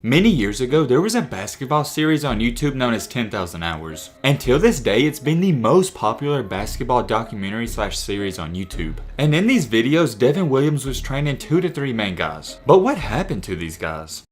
Many years ago, there was a basketball series on YouTube known as 10,000 Hours. Until this day, it's been the most popular basketball documentary / series on YouTube. And in these videos, Devin Williams was training 2 to 3 main guys. But what happened to these guys?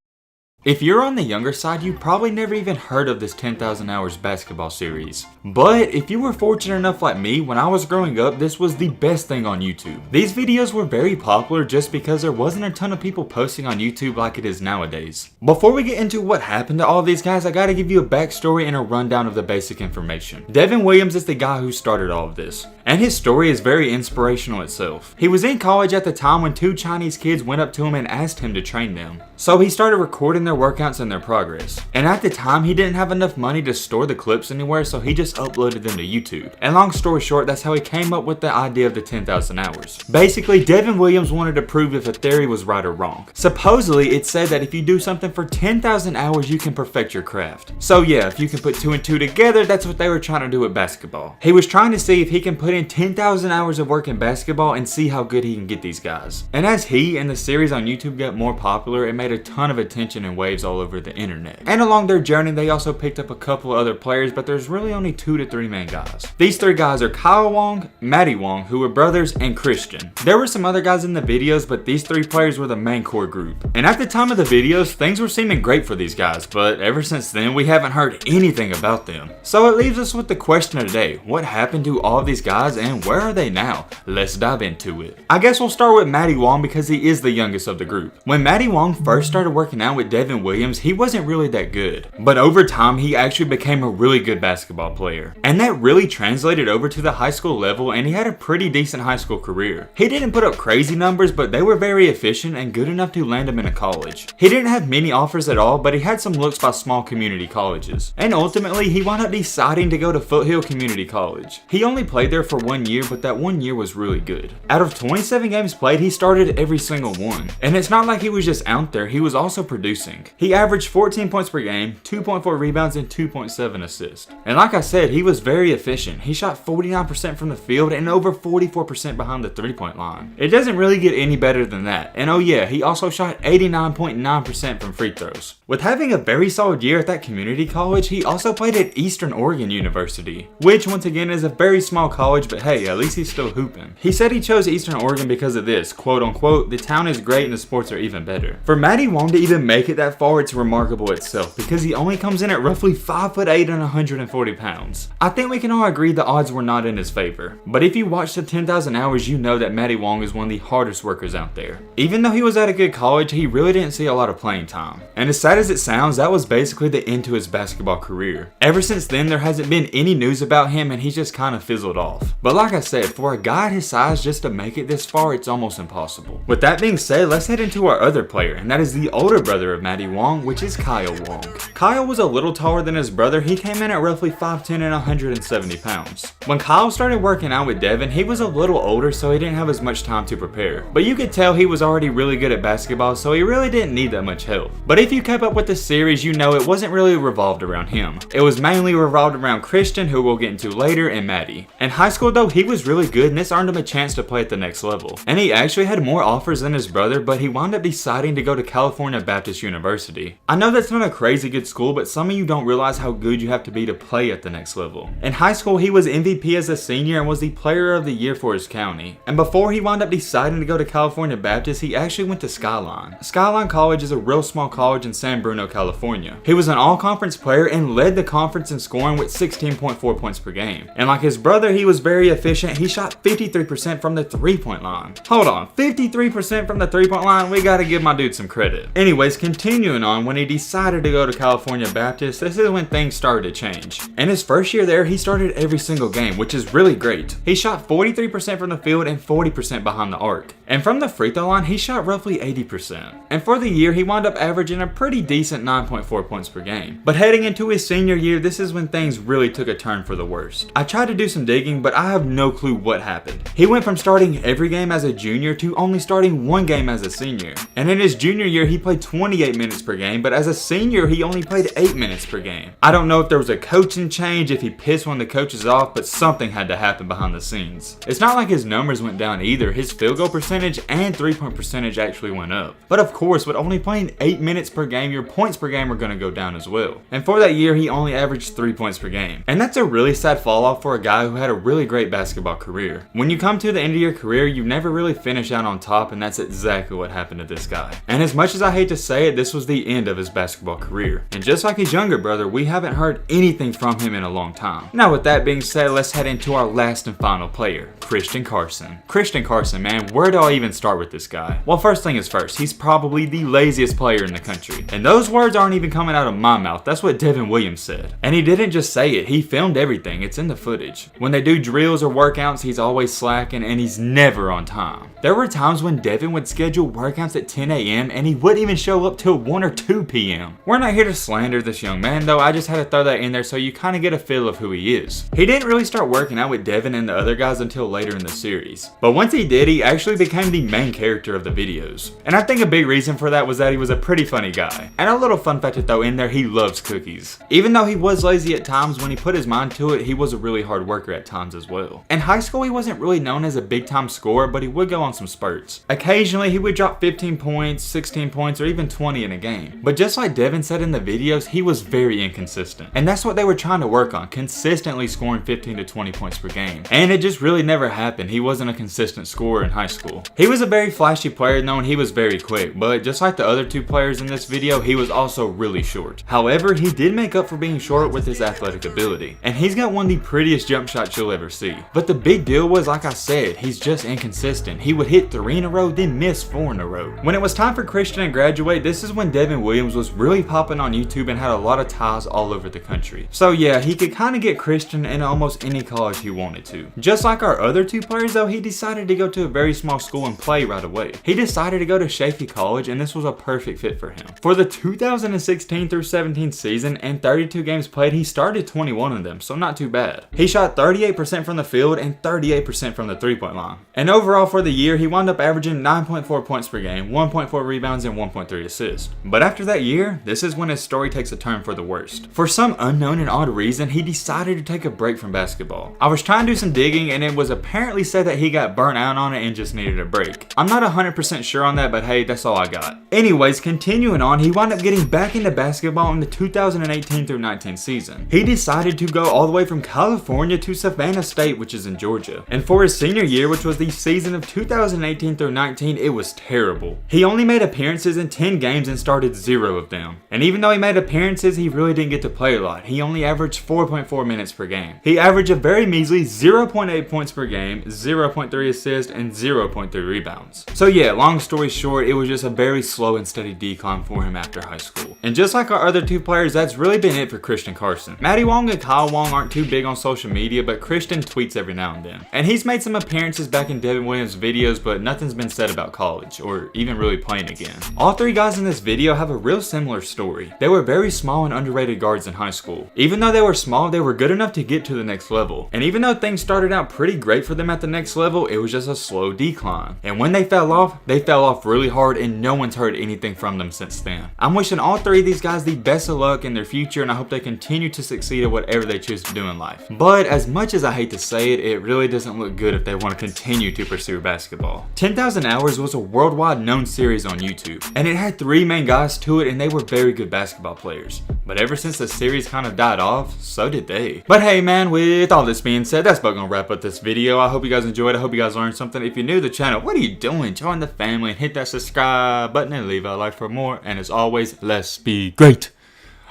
If you're on the younger side, you probably never even heard of this 10,000 Hours basketball series. But if you were fortunate enough like me, when I was growing up, this was the best thing on YouTube. These videos were very popular just because there wasn't a ton of people posting on YouTube like it is nowadays. Before we get into what happened to all of these guys, I gotta give you a backstory and a rundown of the basic information. Devin Williams is the guy who started all of this, and his story is very inspirational itself. He was in college at the time when 2 Chinese kids went up to him and asked him to train them. So he started recording their workouts and their progress. And at the time, he didn't have enough money to store the clips anywhere, so he just uploaded them to YouTube. And long story short, that's how he came up with the idea of the 10,000 hours. Basically, Devin Williams wanted to prove if a theory was right or wrong. Supposedly, it said that if you do something for 10,000 hours, you can perfect your craft. So yeah, if you can put 2 and 2 together, that's what they were trying to do with basketball. He was trying to see if he can put in 10,000 hours of work in basketball and see how good he can get these guys. And as he and the series on YouTube got more popular, it made a ton of attention and waves all over the internet. And along their journey, they also picked up a couple of other players, but there's really only 2 to 3 main guys. These 3 guys are Kyle Wong, Maddie Wong, who were brothers, and Christian. There were some other guys in the videos, but these 3 players were the main core group. And at the time of the videos, things were seeming great for these guys, but ever since then, we haven't heard anything about them. So it leaves us with the question of the day: what happened to all of these guys and where are they now? Let's dive into it. I guess we'll start with Maddie Wong because he is the youngest of the group. When Maddie Wong first started working out with Devin Williams, he wasn't really that good. But over time, he actually became a really good basketball player. And that really translated over to the high school level, and he had a pretty decent high school career. He didn't put up crazy numbers, but they were very efficient and good enough to land him in a college. He didn't have many offers at all, but he had some looks by small community colleges. And ultimately, he wound up deciding to go to Foothill Community College. He only played there for 1 year, but that 1 year was really good. Out of 27 games played, he started every single one. And it's not like he was just out there, he was also producing. He averaged 14 points per game, 2.4 rebounds, and 2.7 assists. And like I said, he was very efficient. He shot 49% from the field and over 44% behind the 3-point line. It doesn't really get any better than that. And oh yeah, he also shot 89.9% from free throws. With having a very solid year at that community college, he also played at Eastern Oregon University, which once again is a very small college, but hey, at least he's still hooping. He said he chose Eastern Oregon because of this, quote unquote, "the town is great and the sports are even better." For Maddie Wong to even make it that far, it's remarkable itself because he only comes in at roughly 5'8" and 140 pounds. I think we can all agree the odds were not in his favor. But if you watch the 10,000 Hours, you know that Maddie Wong is one of the hardest workers out there. Even though he was at a good college, he really didn't see a lot of playing time. And as sad as it sounds, that was basically the end to his basketball career. Ever since then, there hasn't been any news about him and he's just kind of fizzled off. But like I said, for a guy his size just to make it this far, it's almost impossible. With that being said, let's head into our other player, and that is the older brother of Maddie Wong, which is Kyle Wong. Kyle was a little taller than his brother. He came in at roughly 5'10" and 170 pounds. When Kyle started working out with Devin, he was a little older, so he didn't have as much time to prepare. But you could tell he was already really good at basketball, so he really didn't need that much help. But if you kept up with the series, you know it wasn't really revolved around him. It was mainly revolved around Christian, who we'll get into later, and Maddie. In high school though, he was really good, and this earned him a chance to play at the next level. And he actually had more offers than his brother, but he wound up deciding to go to California Baptist University. I know that's not a crazy good school, but some of you don't realize how good you have to be to play at the next level. In high school, he was MVP as a senior and was the player of the year for his county. And before he wound up deciding to go to California Baptist, he actually went to Skyline. Skyline College is a real small college in San Bruno, California. He was an all-conference player and led the conference in scoring with 16.4 points per game. And like his brother, he was very efficient. He shot 53% from the 3-point line. Hold on, 53% from the 3-point line? We gotta give my dude some credit. Anyways, continuing on, when he decided to go to California Baptist, this is when things started to change. In his first year there, he started every single game, which is really great. He shot 43% from the field and 40% behind the arc. And from the free throw line, he shot roughly 80%. And for the year, he wound up averaging a pretty decent 9.4 points per game. But heading into his senior year, this is when things really took a turn for the worst. I tried to do some digging, but I have no clue what happened. He went from starting every game as a junior to only starting 1 game as a senior. And in his junior year, he played 28 minutes per game, but as a senior, he only played 8 minutes per game. I don't know if there was a coaching change, if he pissed one of the coaches off, but something had to happen behind the scenes. It's not like his numbers went down either. His field goal percentage percentage and 3-point percentage actually went up. But of course, with only playing 8 minutes per game, your points per game are going to go down as well. And for that year, he only averaged 3 points per game. And that's a really sad fall off for a guy who had a really great basketball career. When you come to the end of your career, you never really finish out on top, and that's exactly what happened to this guy. And as much as I hate to say it, this was the end of his basketball career. And just like his younger brother, we haven't heard anything from him in a long time. Now with that being said, let's head into our last and final player, Christian Carson. Christian Carson, man, where do I even start with this guy? Well, first thing is first, he's probably the laziest player in the country. And those words aren't even coming out of my mouth, that's what Devin Williams said. And he didn't just say it, he filmed everything, it's in the footage. When they do drills or workouts, he's always slacking and he's never on time. There were times when Devin would schedule workouts at 10 a.m. and he wouldn't even show up till 1 or 2 p.m. We're not here to slander this young man though, I just had to throw that in there so you kind of get a feel of who he is. He didn't really start working out with Devin and the other guys until later in the series. But once he did, he actually became the main character of the videos. And I think a big reason for that was that he was a pretty funny guy. And a little fun fact to throw in there, he loves cookies. Even though he was lazy at times, when he put his mind to it, he was a really hard worker at times as well. In high school, he wasn't really known as a big time scorer, but he would go on some spurts. Occasionally, he would drop 15 points, 16 points, or even 20 in a game. But just like Devin said in the videos, he was very inconsistent. And that's what they were trying to work on, consistently scoring 15 to 20 points per game. And it just really never happened. He wasn't a consistent scorer in high school. He was a very flashy player though, and he was very quick, but just like the other two players in this video, he was also really short. However, he did make up for being short with his athletic ability, and he's got one of the prettiest jump shots you'll ever see. But the big deal was, like I said, he's just inconsistent. He would hit 3 in a row, then miss 4 in a row. When it was time for Christian to graduate, this is when Devin Williams was really popping on YouTube and had a lot of ties all over the country. So yeah, he could kind of get Christian in almost any college he wanted to. Just like our other two players though, he decided to go to a very small school and play right away. He decided to go to Chaffey College, and this was a perfect fit for him. For the 2016 through 17 season and 32 games played, he started 21 of them, so not too bad. He shot 38% from the field and 38% from the 3-point line. And overall for the year, he wound up averaging 9.4 points per game, 1.4 rebounds, and 1.3 assists. But after that year, this is when his story takes a turn for the worst. For some unknown and odd reason, he decided to take a break from basketball. I was trying to do some digging, and it was apparently said that he got burnt out on it and just needed a break. I'm not 100% sure on that, but hey, that's all I got. Anyways, continuing on, he wound up getting back into basketball in the 2018 through 19 season. He decided to go all the way from California to Savannah State, which is in Georgia. And for his senior year, which was the season of 2018 through 19, it was terrible. He only made appearances in 10 games and started 0 of them. And even though he made appearances, he really didn't get to play a lot. He only averaged 4.4 minutes per game. He averaged a very measly 0.8 points per game, 0.3 assists, and 0.3 rebounds. So yeah, long story short, it was just a very slow and steady decline for him after high school. And just like our other two players, that's really been it for Christian Carson. Maddie Wong and Kyle Wong aren't too big on social media, but Christian tweets every now and then. And he's made some appearances back in Devin Williams' videos, but nothing's been said about college, or even really playing again. All three guys in this video have a real similar story. They were very small and underrated guards in high school. Even though they were small, they were good enough to get to the next level. And even though things started out pretty great for them at the next level, it was just a slow decline. And when they fell off really hard, and no one's heard anything from them since then. I'm wishing all three of these guys the best of luck in their future, and I hope they continue to succeed at whatever they choose to do in life. But as much as I hate to say it, it really doesn't look good if they want to continue to pursue basketball. 10,000 Hours was a worldwide known series on YouTube, and it had 3 main guys to it, and they were very good basketball players. But ever since the series kind of died off, so did they. But hey man, with all this being said, that's about gonna wrap up this video. I hope you guys enjoyed. I hope you guys learned something. If you're new to the channel, what are you doing? Join the family and hit that subscribe button and leave a like for more. And as always, let's be great.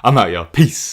I'm out, y'all. Peace.